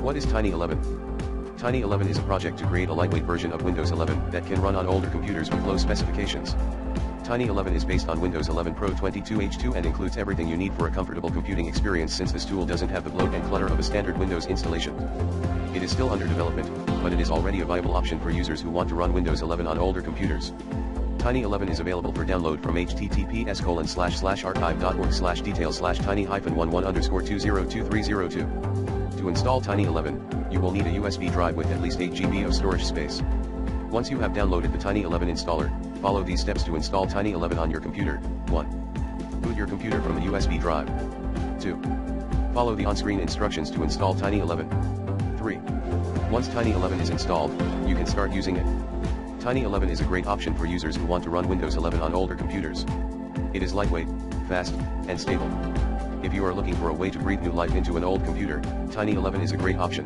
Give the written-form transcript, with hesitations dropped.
What is Tiny11? Tiny11 is a project to create a lightweight version of Windows 11 that can run on older computers with low specifications. Tiny11 is based on Windows 11 Pro 22H2 and includes everything you need for a comfortable computing experience, since this tool doesn't have the bloat and clutter of a standard Windows installation. It is still under development, but it is already a viable option for users who want to run Windows 11 on older computers. Tiny11 is available for download from https://archive.org/details/tiny-1111_202302. To install Tiny11, you will need a USB drive with at least 8 GB of storage space. Once you have downloaded the Tiny11 installer, follow these steps to install Tiny11 on your computer. 1. Boot your computer from the USB drive. 2. Follow the on-screen instructions to install Tiny11. 3. Once Tiny11 is installed, you can start using it. Tiny11 is a great option for users who want to run Windows 11 on older computers. It is lightweight, fast, and stable. If you are looking for a way to breathe new life into an old computer, Tiny11 is a great option.